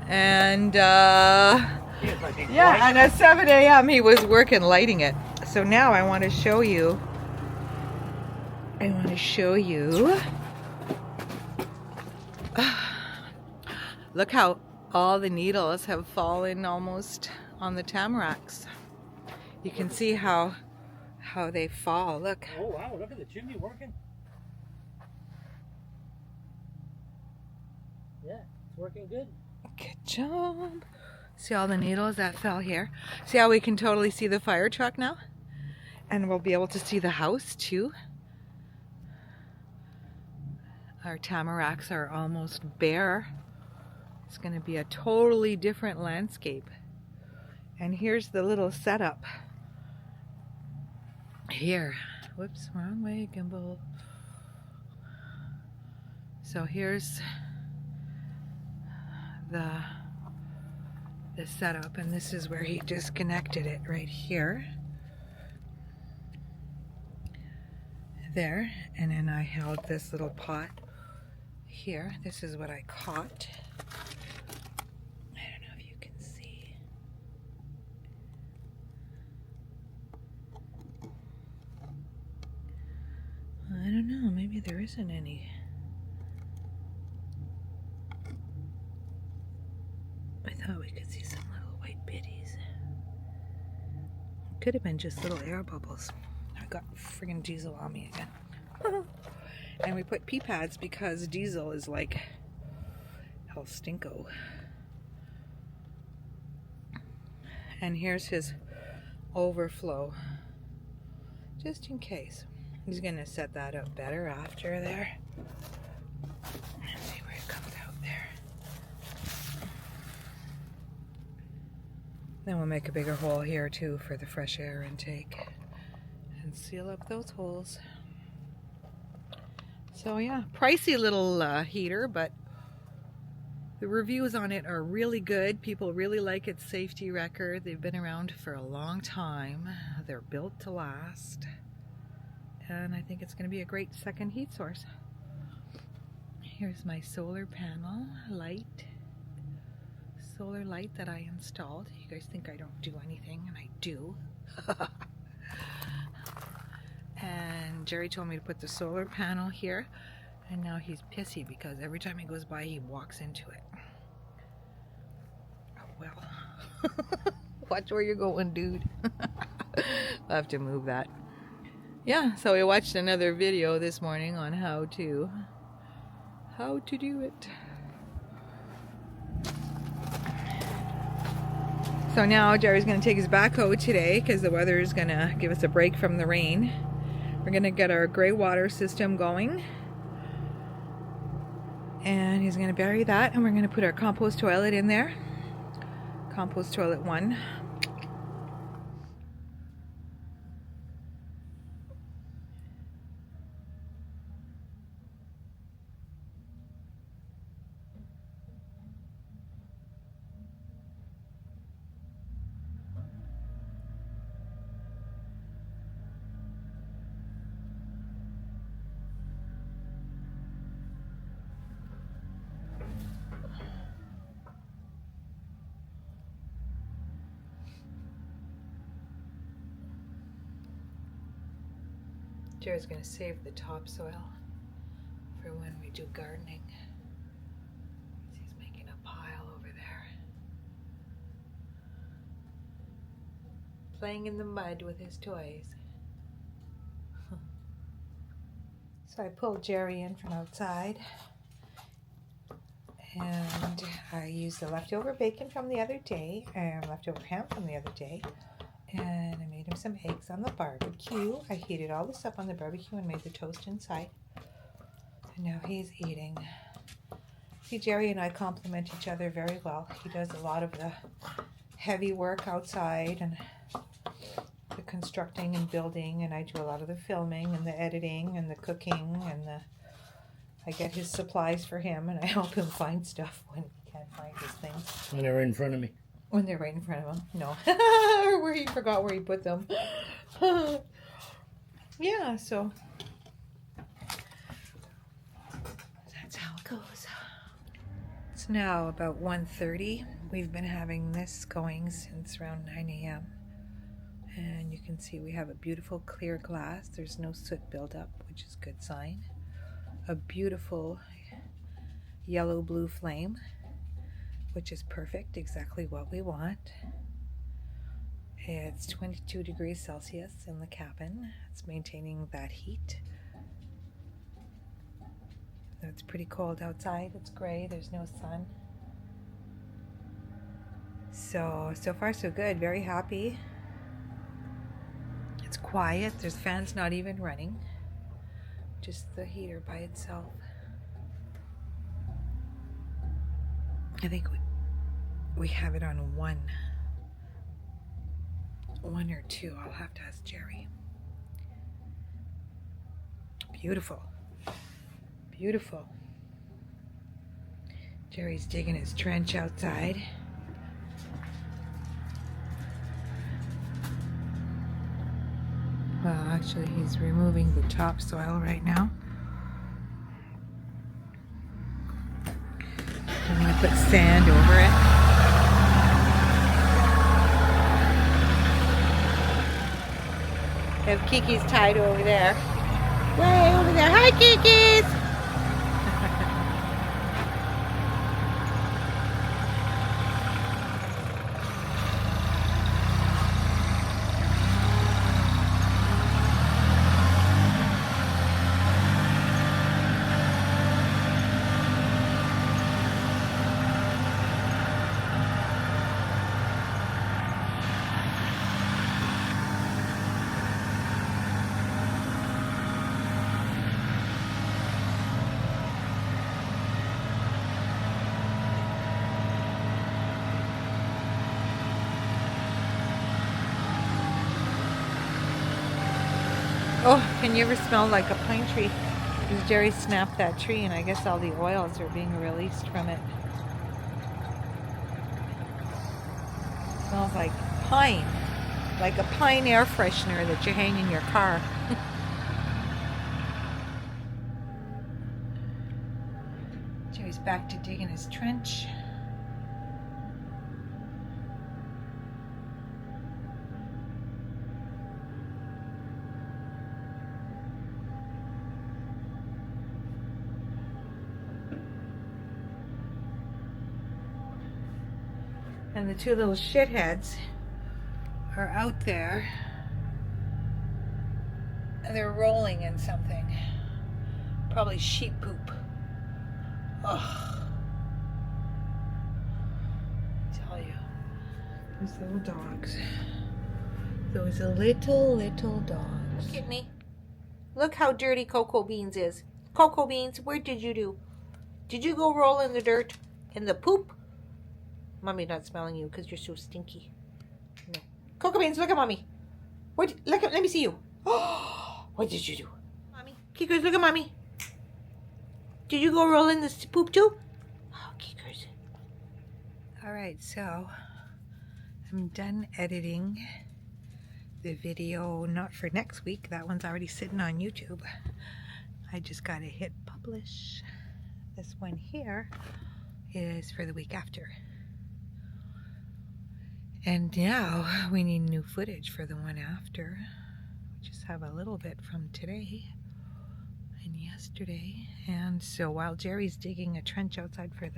Speaker 1: And,
Speaker 6: Here's my big
Speaker 1: yeah,
Speaker 6: boy.
Speaker 1: and at 7 a.m. he was working lighting it. So now I want to show you. Look how all the needles have fallen almost on the tamaracks. You can see how they fall. Look.
Speaker 6: Oh wow, look at the chimney working. Yeah, it's working good.
Speaker 1: Good job. See all the needles that fell here? See how we can totally see the fire truck now? And we'll be able to see the house too. Our tamaracks are almost bare. It's going to be a totally different landscape. And here's the little setup. Here. Whoops, wrong way, gimbal. So here's the setup, and this is where he disconnected it right here. There, and then I held this little pot here. This is what I caught. I don't know if you can see. I don't know, maybe there isn't any. I thought we could see some little white biddies. Could have been just little air bubbles. I got friggin' diesel on me again. And we put pee pads because diesel is like El Stinko. And here's his overflow. Just in case. He's gonna set that up better after there. Let's see where it comes out there. Then we'll make a bigger hole here too for the fresh air intake and seal up those holes. So yeah, pricey little heater, but the reviews on it are really good. People really like its safety record. They've been around for a long time. They're built to last. And I think it's going to be a great second heat source. Here's my solar panel light. Solar light that I installed. You guys think I don't do anything, and I do. And Jerry told me to put the solar panel here, and now he's pissy because every time he goes by he walks into it. Oh well. Watch where you're going, dude. I'll have to move that. Yeah, so we watched another video this morning on how to do it. So now Jerry's going to take his backhoe today because the weather is going to give us a break from the rain. We're going to get our gray water system going. And he's going to bury that, and we're going to put our compost toilet in there. Compost toilet 1. Jerry's going to save the topsoil for when we do gardening. He's making a pile over there. Playing in the mud with his toys. So I pulled Jerry in from outside. And I used the leftover bacon from the other day and leftover ham from the other day. And I made him some eggs on the barbecue. I heated all this up on the barbecue and made the toast inside. And now he's eating. See, Jerry and I complement each other very well. He does a lot of the heavy work outside and the constructing and building, and I do a lot of the filming and the editing and the cooking, and I get his supplies for him, and I help him find stuff when he can't find his things.
Speaker 2: When they're in front of me.
Speaker 1: When they're right in front of him. No. Or where he forgot where he put them. Yeah, so that's how it goes. It's now about 1:30. We've been having this going since around 9 a.m. And you can see we have a beautiful clear glass. There's no soot buildup, which is a good sign. A beautiful yellow-blue flame, which is perfect, exactly what we want. It's 22 degrees Celsius in the cabin. It's maintaining that heat. It's pretty cold outside. It's gray. There's no sun. So far so good. Very happy. It's quiet. There's fans not even running. Just the heater by itself. I think we have it on one or two. I'll have to ask Jerry. Beautiful. Beautiful. Jerry's digging his trench outside. Well, actually, he's removing the topsoil right now. I'm going to put sand over it. I have Kiki's tied over there. Way over there. Hi, Kiki's! Oh, can you ever smell like a pine tree? Because Jerry snapped that tree, and I guess all the oils are being released from it. Smells like pine. Like a pine air freshener that you hang in your car. Jerry's back to digging his trench. And the two little shitheads are out there. And they're rolling in something. Probably sheep poop. Ugh. I tell you. Those little dogs. Those little dogs. Look at me. Look how dirty Cocoa Beans is. Cocoa Beans, what did you do? Did you go roll in the dirt? In the poop? Mommy's not smelling you because you're so stinky. No. Cocoa Beans, look at Mommy. What? Look at. Let me see you. Oh, what did you do? Mommy. Kickers, look at Mommy. Did you go roll in this poop too? Oh, Kickers. All right, so I'm done editing the video. Not for next week. That one's already sitting on YouTube. I just got to hit publish. This one here is for the week after. And now we need new footage for the one after. We just have a little bit from today and yesterday. And so while Jerry's digging a trench outside for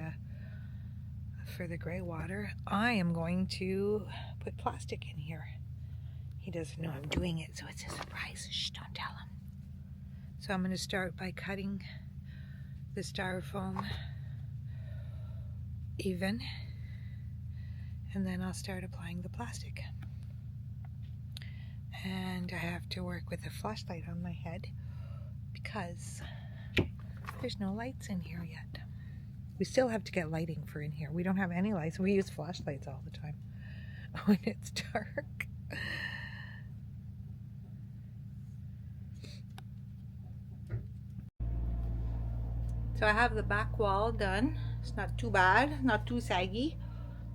Speaker 1: the gray water, I am going to put plastic in here. He doesn't know I'm doing it, so it's a surprise. Shh, don't tell him. So I'm going to start by cutting the styrofoam even, and then I'll start applying the plastic. And I have to work with a flashlight on my head because there's no lights in here yet. We still have to get lighting for in here. We don't have any lights. We use flashlights all the time when it's dark. So I have the back wall done. It's not too bad, not too saggy.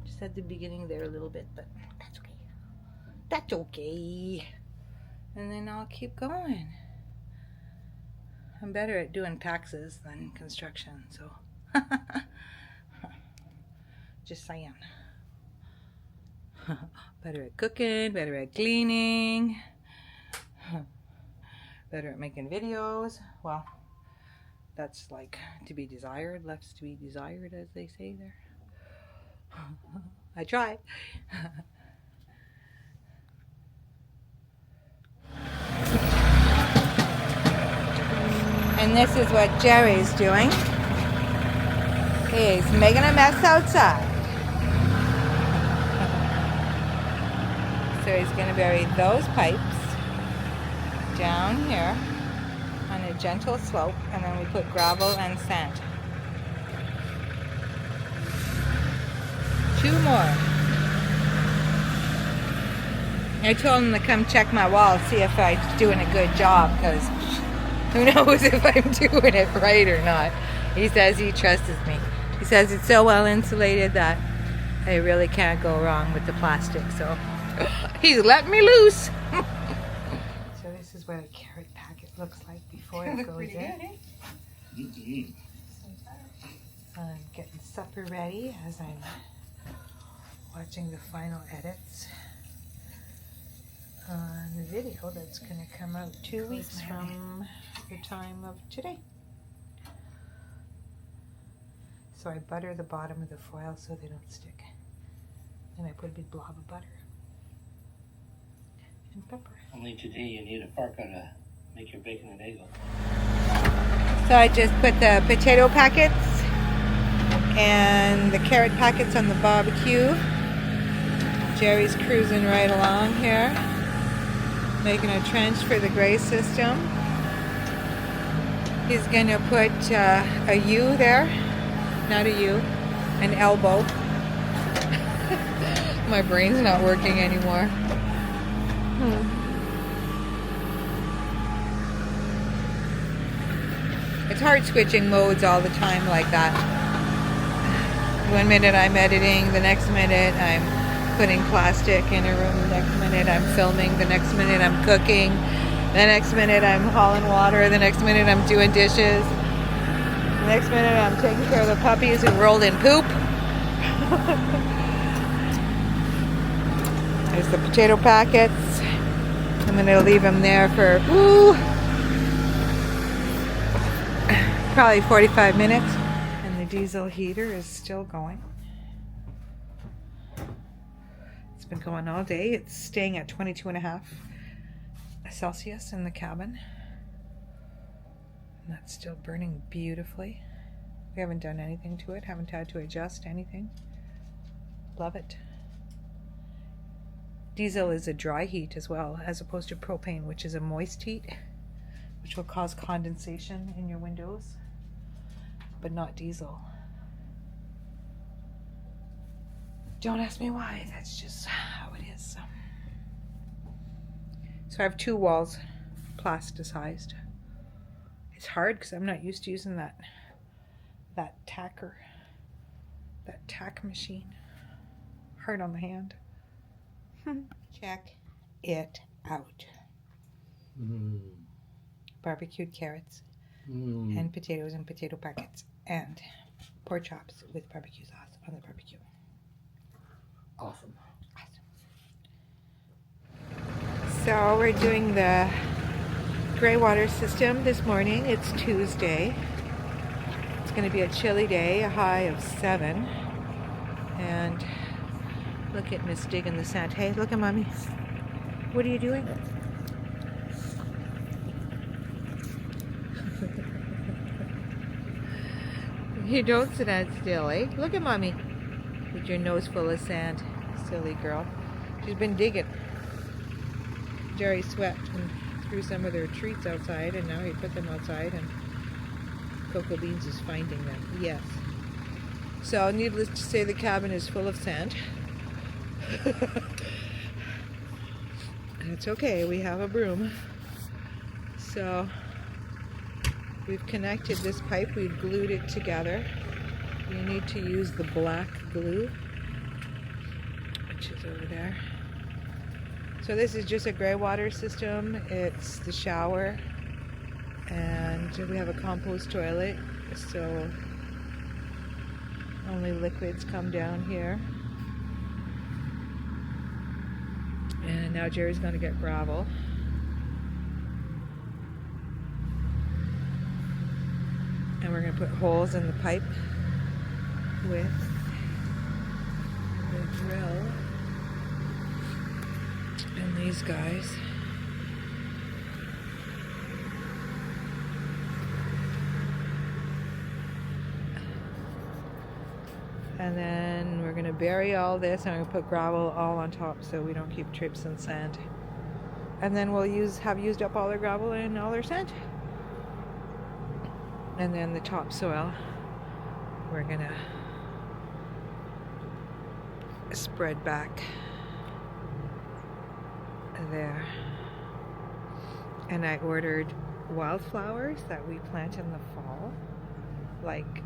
Speaker 1: Just at the beginning there a little bit, but that's okay. That's okay. And then I'll keep going. I'm better at doing taxes than construction, so just saying. Better at cooking, better at cleaning, better at making videos. Well, that's like to be desired, left to be desired, as they say there. I try. And this is what Jerry's doing. He's making a mess outside. So he's going to bury those pipes down here on a gentle slope, and then we put gravel and sand. 2 more. I told him to come check my wall, see if I'm doing a good job, because who knows if I'm doing it right or not. He says he trusts me. He says it's so well insulated that I really can't go wrong with the plastic, so he's letting me loose. So this is what a carrot packet looks like before it goes in. I'm getting supper ready as I'm watching the final edits on the video that's going to come out 2 weeks from the time of today. So I butter the bottom of the foil so they don't stick. And I put a big blob of butter and pepper.
Speaker 2: Only today you need a fork to make your bacon and egg.
Speaker 1: So I just put the potato packets and the carrot packets on the barbecue. Jerry's cruising right along here, making a trench for the gray system. He's going to put a U there, not a U, an elbow. My brain's not working anymore. It's hard switching modes all the time like that. 1 minute I'm editing, the next minute I'm putting plastic in a room, the next minute I'm filming, the next minute I'm cooking, the next minute I'm hauling water, the next minute I'm doing dishes, the next minute I'm taking care of the puppies who rolled in poop. There's the potato packets. I'm going to leave them there for probably 45 minutes. And the diesel heater is still going. It's been going all day. It's staying at 22.5 Celsius in the cabin. And that's still burning beautifully. We haven't done anything to it. Haven't had to adjust anything. Love it. Diesel is a dry heat as well, as opposed to propane, which is a moist heat, which will cause condensation in your windows, but not diesel. Don't ask me why, that's just how it is. So I have 2 walls plasticized. It's hard because I'm not used to using that tack machine. Hard on the hand. Check it out. Barbecued carrots and potatoes and potato packets and pork chops with barbecue sauce on the barbecue.
Speaker 2: Awesome.
Speaker 1: So we're doing the gray water system this morning. It's Tuesday. It's going to be a chilly day, a high of 7. And look at Miss digging the sand. Hey, look at Mommy. What are you doing? You don't sit still, eh? Look at Mommy. With your nose full of sand, silly girl. She's been digging. Jerry swept and threw some of their treats outside, and now he put them outside, and Cocoa Beans is finding them. Yes. So, needless to say, the cabin is full of sand. It's okay, we have a broom. So, we've connected this pipe, we've glued it together. You need to use the black glue, which is over there. So this is just a gray water system. It's the shower, and we have a compost toilet, so only liquids come down here. And now Jerry's going to get gravel. And we're going to put holes in the pipe with the drill and these guys. And then we're going to bury all this, and I'm going to put gravel all on top so we don't keep trips and sand. And then we'll have used up all our gravel and all our sand. And then the topsoil, we're going to spread back there. And I ordered wildflowers that we plant in the fall, like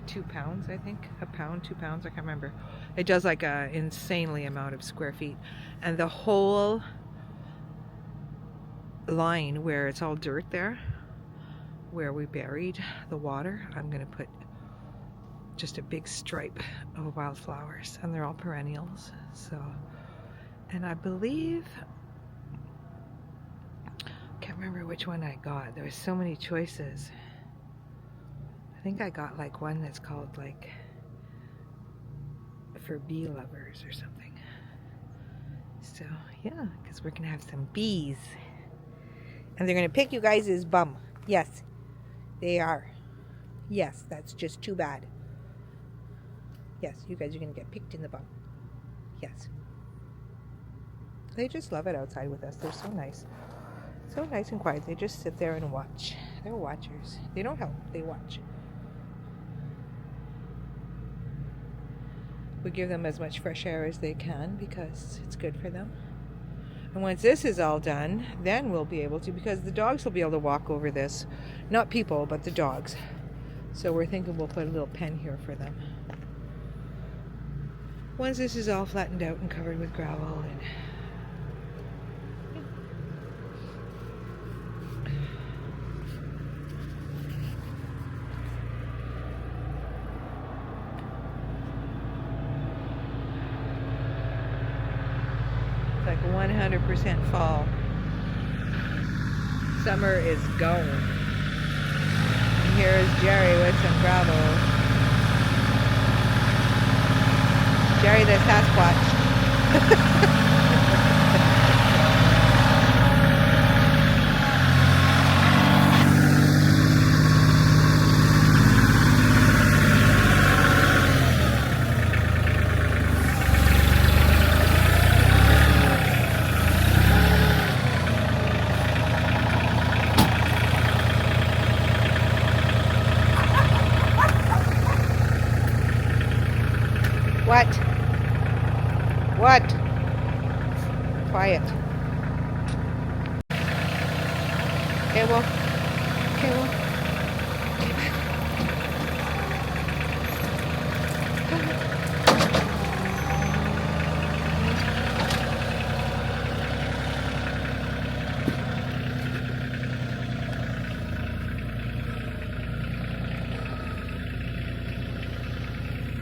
Speaker 1: 2 pounds, I think. A pound, 2 pounds, I can't remember. It does like an insanely amount of square feet. And the whole line where it's all dirt there, where we buried the water, I'm going to put just a big stripe of wildflowers, and they're all perennials. So, and I believe, can't remember which one I got. There were so many choices. I think I got like one that's called like for bee lovers or something. So yeah, because we're gonna have some bees, and they're gonna pick you guys' bum. Yes, they are. Yes, that's just too bad. Yes, you guys are gonna get picked in the bum. Yes. They just love it outside with us. They're so nice. So nice and quiet. They just sit there and watch. They're watchers. They don't help, they watch. We give them as much fresh air as they can because it's good for them. And once this is all done, then we'll be able to, because the dogs will be able to walk over this. Not people, but the dogs. So we're thinking we'll put a little pen here for them. Once this is all flattened out and covered with gravel and like 100% fall. Summer is gone. And here is Jerry with some gravel. Jerry the Sasquatch. What? What? Quiet. Okay, well. Okay, well. Okay, back.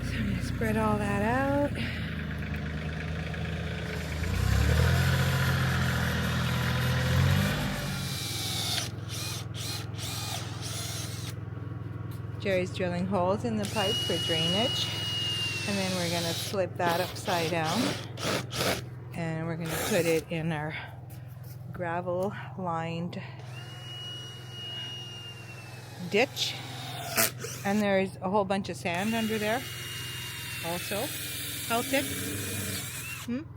Speaker 1: So I'm going to spread all that out. Jerry's drilling holes in the pipe for drainage, and then we're going to flip that upside down, and we're going to put it in our gravel lined ditch. And there's a whole bunch of sand under there also. How thick?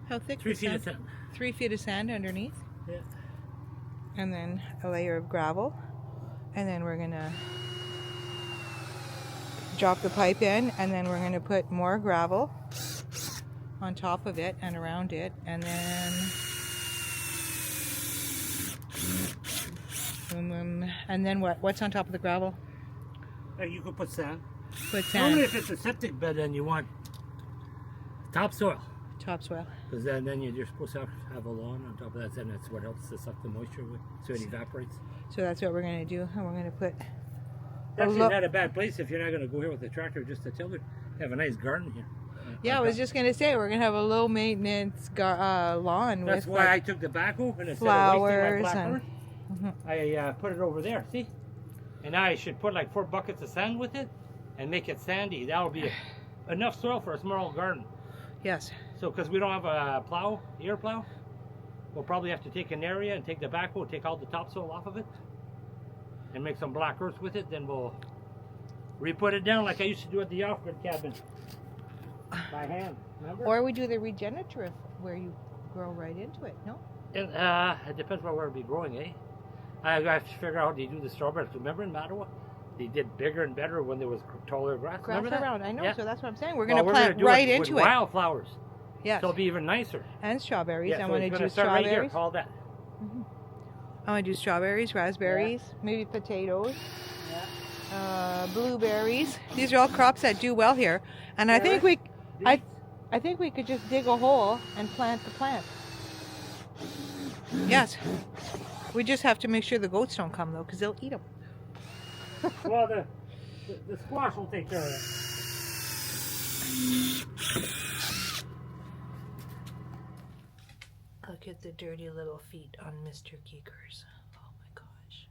Speaker 1: How thick?
Speaker 2: 3
Speaker 1: the
Speaker 2: feet of
Speaker 1: sand?
Speaker 2: sand.
Speaker 1: 3 feet of sand underneath.
Speaker 2: Yeah.
Speaker 1: And then a layer of gravel. And then we're gonna drop the pipe in, and then we're gonna put more gravel on top of it and around it, and then what's on top of the gravel?
Speaker 2: You could put sand.
Speaker 1: Put
Speaker 2: Only
Speaker 1: sand.
Speaker 2: if it's a septic bed, then you want topsoil.
Speaker 1: Topsoil.
Speaker 2: Because then you're supposed to have a lawn on top of that, and that's what helps to suck the moisture away, so it evaporates.
Speaker 1: So that's what we're gonna do, and we're gonna put.
Speaker 2: Actually, not a bad place if you're not going to go here with the tractor, just to tiller. Have a nice garden here.
Speaker 1: Yeah, I was just gonna say we're gonna have a low maintenance lawn
Speaker 2: That's
Speaker 1: with
Speaker 2: why
Speaker 1: like
Speaker 2: I took the backhoe and instead
Speaker 1: flowers
Speaker 2: of wasting my
Speaker 1: and.
Speaker 2: blackcurrant, I put it over there. See, and now I should put like 4 buckets of sand with it and make it sandy. That'll be enough soil for a small garden.
Speaker 1: Yes.
Speaker 2: So, because we don't have a ear plow, we'll probably have to take an area and take the backhoe, take all the topsoil off of it, and make some black earth with it. Then we'll re-put it down like I used to do at the off-grid cabin by hand. Remember?
Speaker 1: Or we do the regenerative where you grow right into it. No.
Speaker 2: And, it depends on where it'll be growing, eh? I have to figure out how they do the strawberries. Remember in Mattawa? They did bigger and better when there was taller grass.
Speaker 1: Grass
Speaker 2: Remember that?
Speaker 1: around. I know.
Speaker 2: Yeah.
Speaker 1: So that's what I'm saying. We're
Speaker 2: Well,
Speaker 1: gonna plant
Speaker 2: do
Speaker 1: right
Speaker 2: it
Speaker 1: into
Speaker 2: with
Speaker 1: it.
Speaker 2: wildflowers.
Speaker 1: Yes.
Speaker 2: So it'll be even nicer.
Speaker 1: And strawberries.
Speaker 2: Yeah,
Speaker 1: I
Speaker 2: so
Speaker 1: want
Speaker 2: it's
Speaker 1: to
Speaker 2: gonna
Speaker 1: do
Speaker 2: start right here.
Speaker 1: strawberries.
Speaker 2: All that.
Speaker 1: I want to do strawberries, raspberries, maybe potatoes, blueberries. These are all crops that do well here. And I think I think we could just dig a hole and plant the plant. Yes. We just have to make sure the goats don't come though, because they'll eat them.
Speaker 2: Well, the squash will take care of it.
Speaker 1: Look at the dirty little feet on Mr. Geekers. Oh my gosh.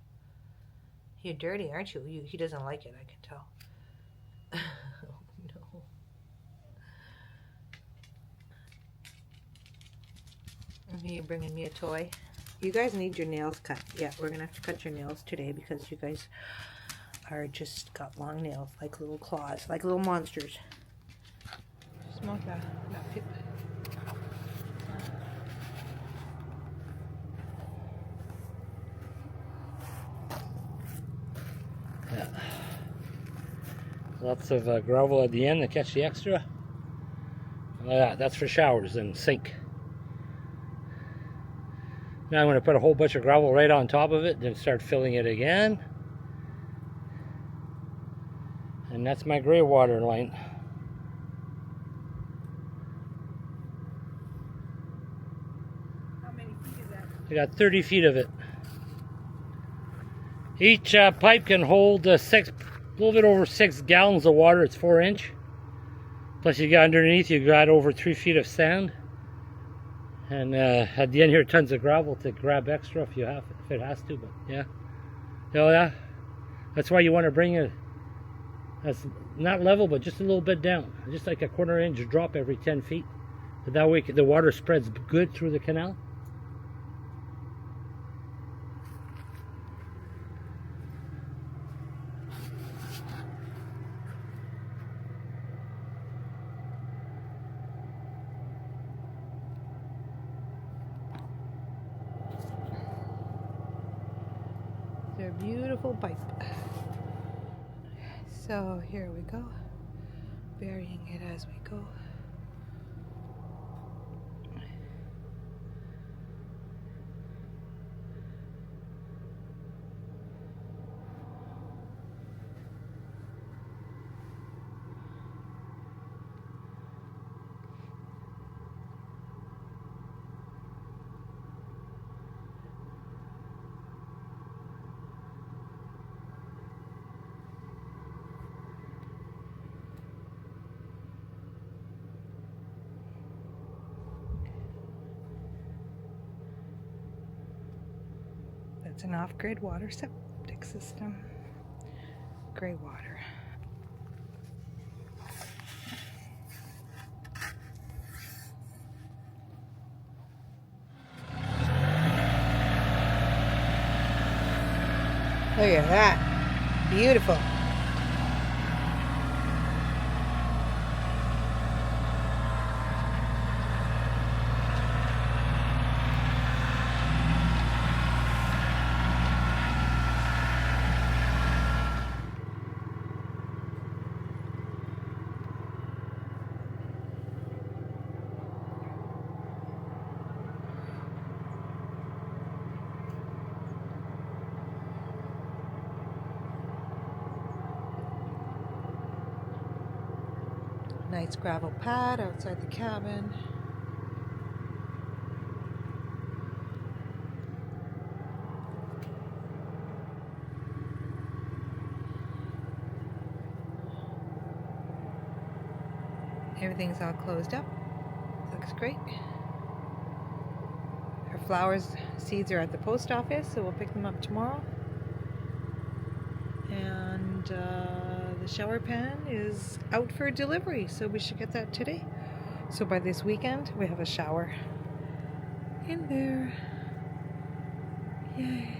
Speaker 1: You're dirty, aren't you? He doesn't like it, I can tell. Oh no. You're bringing me a toy. You guys need your nails cut. Yeah, we're gonna have to cut your nails today because you guys are just got long nails, like little claws, like little monsters. Smoke that.
Speaker 2: Yeah. Lots of gravel at the end to catch the extra. Yeah, that's for showers and sink. Now I'm going to put a whole bunch of gravel right on top of it, then start filling it again. And that's my gray water line.
Speaker 1: How many feet is that?
Speaker 2: I got 30 feet of it. Each pipe can hold a little bit over 6 gallons of water. It's 4-inch. Plus you got underneath, you got over 3 feet of sand. And at the end here, tons of gravel to grab extra if it has to. But yeah, yeah, that's why you want to bring it. That's not level, but just a little bit down, just like a 1/4 inch drop every 10 feet. So that way the water spreads good through the canal.
Speaker 1: They're beautiful pipe. So here we go, burying it as we go. It's an off-grid water septic system. Gray water. Look at that. Beautiful. Nice gravel pad outside the cabin. Everything's all closed up. Looks great. Our flowers seeds are at the post office, so we'll pick them up tomorrow. And the shower pan is out for delivery, so we should get that today. So by this weekend, we have a shower in there. Yay.